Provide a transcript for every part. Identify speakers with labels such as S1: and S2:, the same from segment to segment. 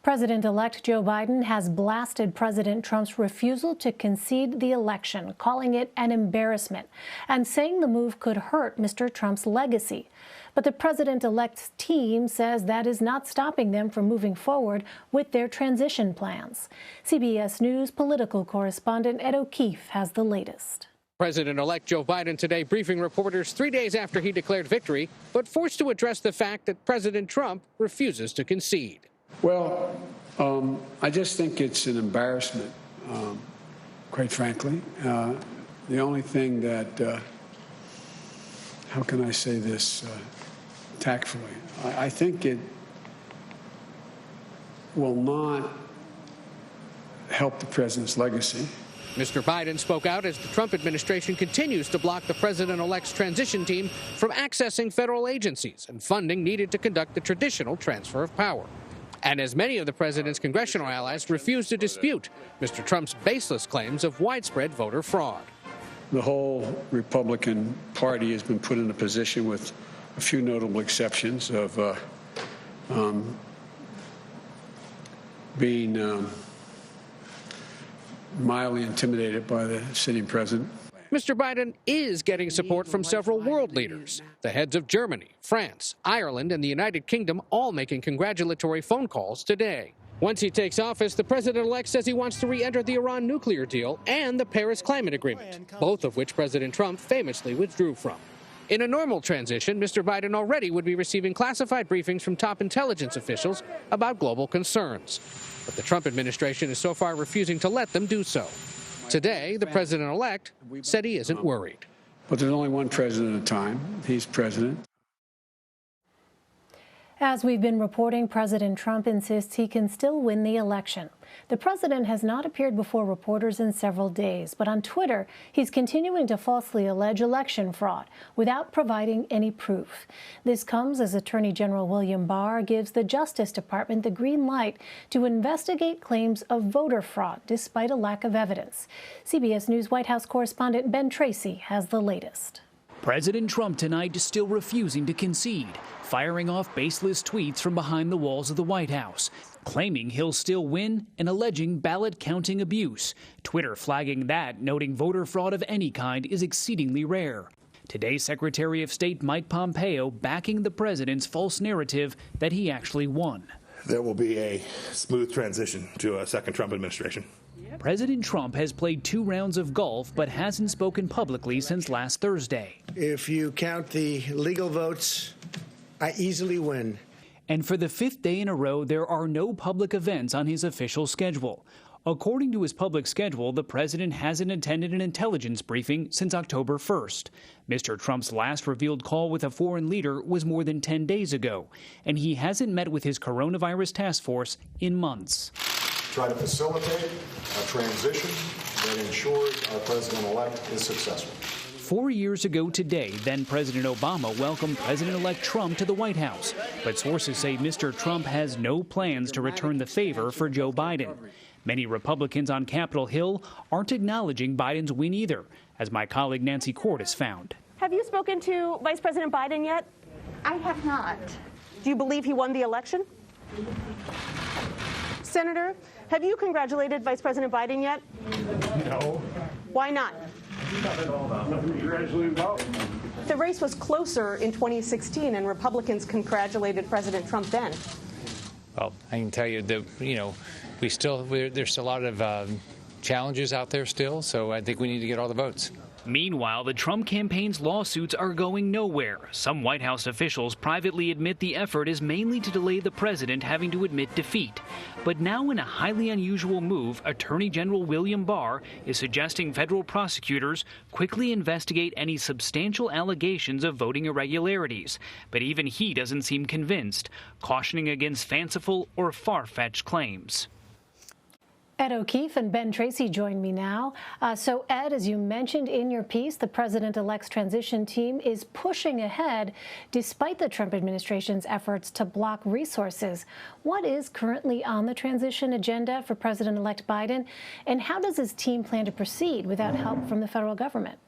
S1: President-elect Joe Biden has blasted President Trump's refusal to concede the election, calling it an embarrassment, and saying the move could hurt Mr. Trump's legacy. But the president-elect's team says that is not stopping them from moving forward with their transition plans. CBS News political correspondent Ed O'Keefe has the latest.
S2: President-elect Joe Biden today briefing reporters 3 days after he declared victory, but forced to address the fact that President Trump refuses to concede.
S3: Well, I just think it's an embarrassment, quite frankly. The only thing that, how can I say this tactfully? I think it will not help the president's legacy.
S2: Mr. Biden spoke out as the Trump administration continues to block the president-elect's transition team from accessing federal agencies and funding needed to conduct the traditional transfer of power. And as many of the president's congressional allies refuse to dispute Mr. Trump's baseless claims of widespread voter fraud.
S3: The whole Republican Party has been put in a position, with a few notable exceptions, of being mildly intimidated by the sitting president.
S2: Mr. Biden is getting support from several world leaders. The heads of Germany, France, Ireland, and the United Kingdom all making congratulatory phone calls today. Once he takes office, the president-elect says he wants to re-enter the Iran nuclear deal and the Paris Climate Agreement, both of which President Trump famously withdrew from. In a normal transition, Mr. Biden already would be receiving classified briefings from top intelligence officials about global concerns. But the Trump administration is so far refusing to let them do so. Today, the president-elect said he isn't worried.
S3: But there's only one president at a time. He's president.
S1: As we've been reporting, President Trump insists he can still win the election. The president has not appeared before reporters in several days, but on Twitter, he's continuing to falsely allege election fraud without providing any proof. This comes as Attorney General William Barr gives the Justice Department the green light to investigate claims of voter fraud despite a lack of evidence. CBS News White House correspondent Ben Tracy has the latest.
S4: President Trump tonight is still refusing to concede, firing off baseless tweets from behind the walls of the White House, claiming he'll still win and alleging ballot counting abuse. Twitter flagging that, noting voter fraud of any kind is exceedingly rare. Today, Secretary of State Mike Pompeo backing the president's false narrative that he actually won.
S5: There will be a smooth transition to a second Trump administration.
S4: President Trump has played 2 rounds of golf but hasn't spoken publicly since last Thursday.
S6: If you count the legal votes, I easily win.
S4: And for the 5th day in a row, there are no public events on his official schedule. According to his public schedule, the president hasn't attended an intelligence briefing since October 1st. Mr. Trump's last revealed call with a foreign leader was more than 10 days ago, and he hasn't met with his coronavirus task force in months.
S7: Try to facilitate a transition that ensures our president-elect is successful.
S4: 4 years ago today, then President Obama welcomed President-elect Trump to the White House. But sources say Mr. Trump has no plans to return the favor for Joe Biden. Many Republicans on Capitol Hill aren't acknowledging Biden's win either, as my colleague Nancy Cordes found.
S8: Have you spoken to Vice President Biden yet?
S9: I have not.
S8: Do you believe he won the election? Senator, have you congratulated Vice President Biden yet?
S7: No.
S8: Why not?
S7: Congratulating about.
S8: The race was closer in 2016, and Republicans congratulated President Trump then.
S10: Well, I can tell you that, there's a lot of challenges out there still, so I think we need to get all the votes.
S4: Meanwhile, the Trump campaign's lawsuits are going nowhere. Some White House officials privately admit the effort is mainly to delay the president having to admit defeat. But now, in a highly unusual move, Attorney General William Barr is suggesting federal prosecutors quickly investigate any substantial allegations of voting irregularities. But even he doesn't seem convinced, cautioning against fanciful or far-fetched claims.
S1: Ed O'Keefe and Ben Tracy join me now. So, Ed, as you mentioned in your piece, the president-elect's transition team is pushing ahead despite the Trump administration's efforts to block resources. What is currently on the transition agenda for President-elect Biden, and how does his team plan to proceed without help from the federal government?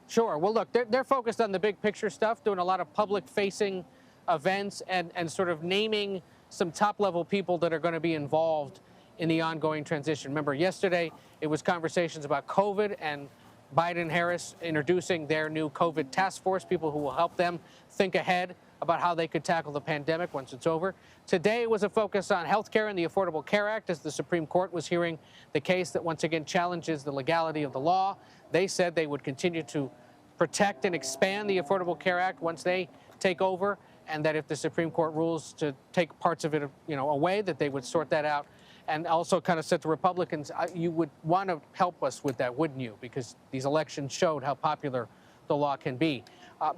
S2: Sure. Well, look, they're focused on the big picture stuff, doing a lot of public-facing events and sort of naming some top-level people that are going to be involved in the ongoing transition. Remember, yesterday it was conversations about COVID and Biden-Harris introducing their new COVID task force, people who will help them think ahead about how they could tackle the pandemic once it's over. Today it was a focus on health care and the Affordable Care Act as the Supreme Court was hearing the case that once again challenges the legality of the law. They said they would continue to protect and expand the Affordable Care Act once they take over, and that if the Supreme Court rules to take parts of it, away, that they would sort that out. And also kind of said to Republicans, you would want to help us with that, wouldn't you? Because these elections showed how popular the law can be.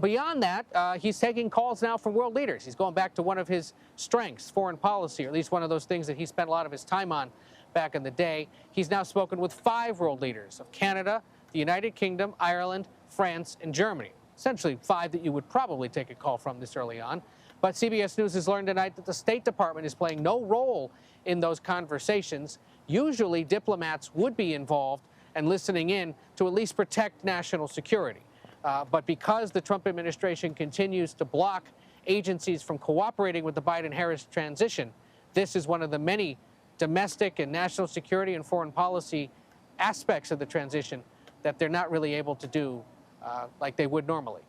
S2: Beyond that, he's taking calls now from world leaders. He's going back to one of his strengths, foreign policy, or at least one of those things that he spent a lot of his time on back in the day. He's now spoken with 5 world leaders of Canada, the United Kingdom, Ireland, France, and Germany. Essentially 5 that you would probably take a call from this early on. But CBS News has learned tonight that the State Department is playing no role in those conversations. Usually diplomats would be involved and listening in to at least protect national security. But because the Trump administration continues to block agencies from cooperating with the Biden-Harris transition, this is one of the many domestic and national security and foreign policy aspects of the transition that they're not really able to do like they would normally.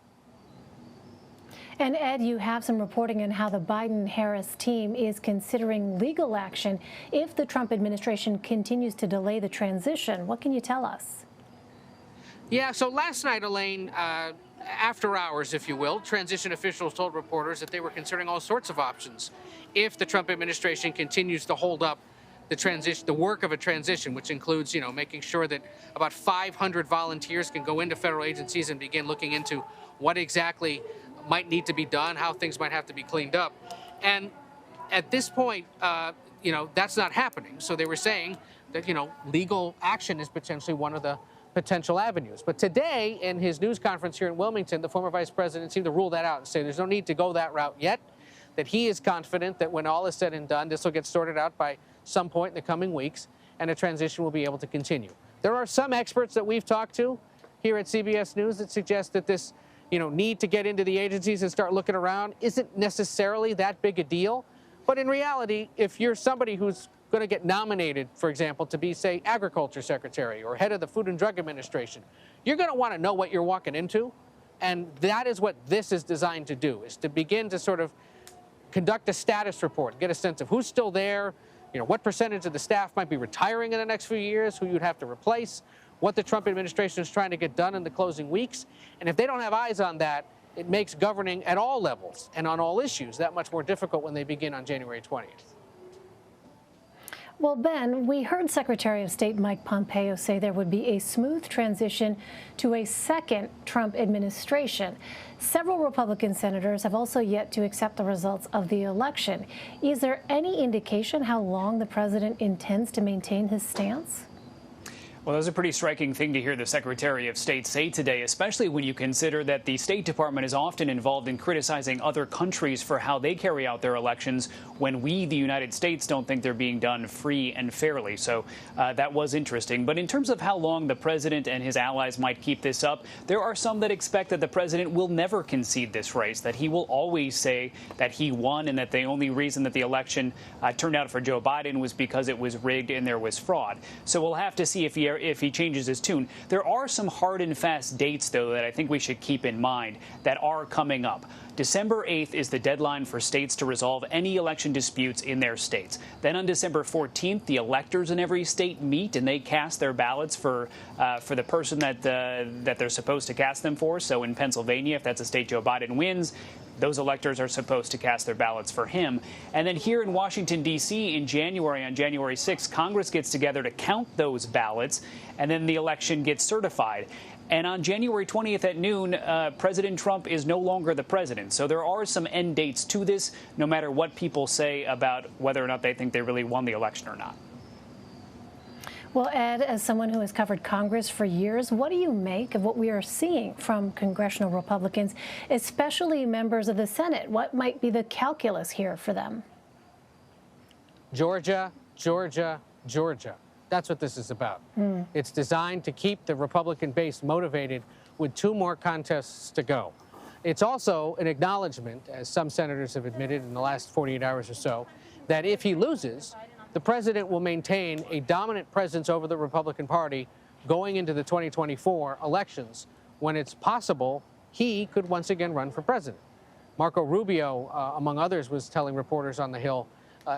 S1: And Ed, you have some reporting on how the Biden-Harris team is considering legal action if the Trump administration continues to delay the transition. What can you tell us?
S2: Yeah, so last night, Elaine, after hours, if you will, transition officials told reporters that they were considering all sorts of options if the Trump administration continues to hold up the work of a transition, which includes, making sure that about 500 volunteers can go into federal agencies and begin looking into what exactly might need to be done, how things might have to be cleaned up. And at this point, that's not happening. So they were saying that, legal action is potentially one of the potential avenues. But today, in his news conference here in Wilmington, the former vice president seemed to rule that out and say there's no need to go that route yet, that he is confident that when all is said and done, this will get sorted out by some point in the coming weeks, and a transition will be able to continue. There are some experts that we've talked to here at CBS News that suggest that this need to get into the agencies and start looking around isn't necessarily that big a deal. But in reality, if you're somebody who's going to get nominated, for example, to be, say, Agriculture Secretary or head of the Food and Drug Administration, you're going to want to know what you're walking into. And that is what this is designed to do, is to begin to sort of conduct a status report, get a sense of who's still there, what percentage of the staff might be retiring in the next few years, who you'd have to replace, what the Trump administration is trying to get done in the closing weeks. And if they don't have eyes on that, it makes governing at all levels and on all issues that much more difficult when they begin on January 20th.
S1: Well, Ben, we heard Secretary of State Mike Pompeo say there would be a smooth transition to a second Trump administration. Several Republican senators have also yet to accept the results of the election. Is there any indication how long the president intends to maintain his stance?
S4: Well, that was a pretty striking thing to hear the Secretary of State say today, especially when you consider that the State Department is often involved in criticizing other countries for how they carry out their elections when we, the United States, don't think they're being done free and fairly. So that was interesting. But in terms of how long the president and his allies might keep this up, there are some that expect that the president will never concede this race, that he will always say that he won and that the only reason that the election turned out for Joe Biden was because it was rigged and there was fraud. So we'll have to see if he changes his tune. There are some hard and fast dates, though, that I think we should keep in mind that are coming up. December 8th is the deadline for states to resolve any election disputes in their states. Then on December 14th, the electors in every state meet and they cast their ballots for the person that they're supposed to cast them for. So in Pennsylvania, if that's a state Joe Biden wins, those electors are supposed to cast their ballots for him. And then here in Washington, D.C., in January, on January 6th, Congress gets together to count those ballots, and then the election gets certified. And on January 20th at noon, President Trump is no longer the president. So there are some end dates to this, no matter what people say about whether or not they think they really won the election or not.
S1: Well, Ed, as someone who has covered Congress for years, what do you make of what we are seeing from congressional Republicans, especially members of the Senate? What might be the calculus here for them?
S2: Georgia, Georgia, Georgia. That's what this is about. It's designed to keep the Republican base motivated with 2 more contests to go. It's also an acknowledgement, as some senators have admitted in the last 48 hours or so, that if he loses, the president will maintain a dominant presence over the Republican Party going into the 2024 elections, when it's possible he could once again run for president. Marco Rubio, among others, was telling reporters on the Hill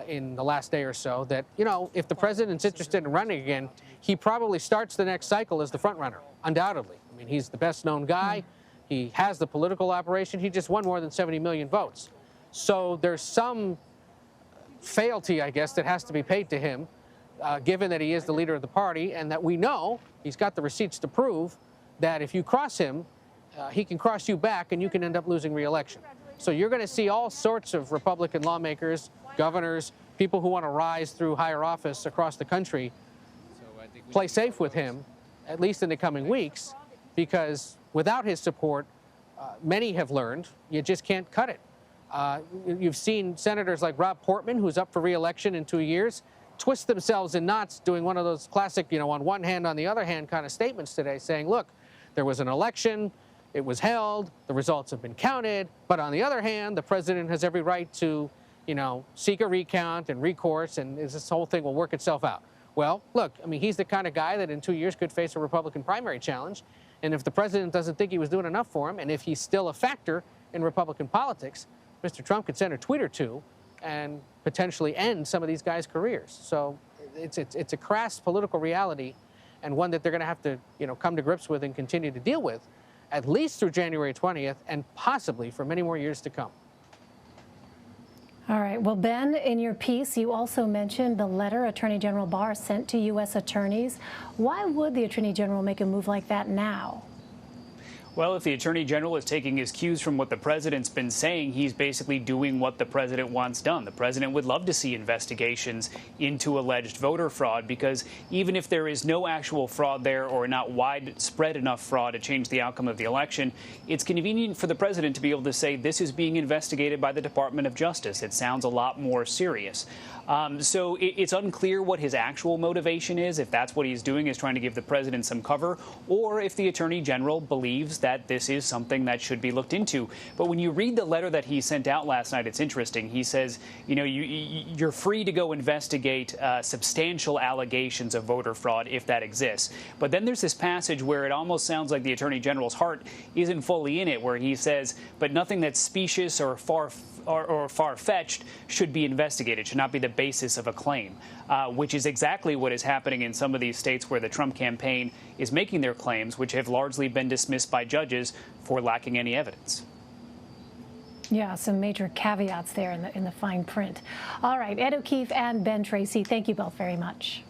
S2: in the last day or so that, you know, if the president's interested in running again, he probably starts the next cycle as the front runner, undoubtedly. I mean, he's the best known guy. He has the political operation. He just won more than 70 million votes. So there's some fealty, I guess, that has to be paid to him, given that he is the leader of the party, and that we know he's got the receipts to prove that if you cross him, he can cross you back and you can end up losing re-election. So you're going to see all sorts of Republican lawmakers, governors, people who want to rise through higher office across the country play safe with him, at least in the coming weeks, because without his support, many have learned you just can't cut it. You've seen senators like Rob Portman, who's up for re-election in 2 years, twist themselves in knots doing one of those classic, you know, on one hand, on the other hand kind of statements today, saying, look, there was an election, it was held, the results have been counted, but on the other hand, the president has every right to, you know, seek a recount and recourse, and this whole thing will work itself out. Well, look, I mean, he's the kind of guy that in 2 years could face a Republican primary challenge, and if the president doesn't think he was doing enough for him, and if he's still a factor in Republican politics, Mr. Trump could send a tweet or two and potentially end some of these guys' careers. So it's a crass political reality, and one that they're going to have to, you know, come to grips with and continue to deal with, at least through January 20th, and possibly for many more years to come.
S1: All right. Well, Ben, in your piece, you also mentioned the letter Attorney General Barr sent to U.S. attorneys. Why would the Attorney General make a move like that now?
S4: Well, if the Attorney General is taking his cues from what the president's been saying, he's basically doing what the president wants done. The president would love to see investigations into alleged voter fraud, because even if there is no actual fraud there or not widespread enough fraud to change the outcome of the election, it's convenient for the president to be able to say this is being investigated by the Department of Justice. It sounds a lot more serious. So it's unclear what his actual motivation is, if that's what he's doing, is trying to give the president some cover, or if the Attorney General believes that this is something that should be looked into. But when you read the letter that he sent out last night, it's interesting. He says, you know, you're free to go investigate substantial allegations of voter fraud if that exists. But then there's this passage where it almost sounds like the Attorney General's heart isn't fully in it, where he says, but nothing that's specious or far-fetched should be investigated, should not be the basis of a claim, which is exactly what is happening in some of these states where the Trump campaign is making their claims, which have largely been dismissed by judges for lacking any evidence.
S1: Yeah, some major caveats there in the fine print. All right, Ed O'Keefe and Ben Tracy, thank you both very much.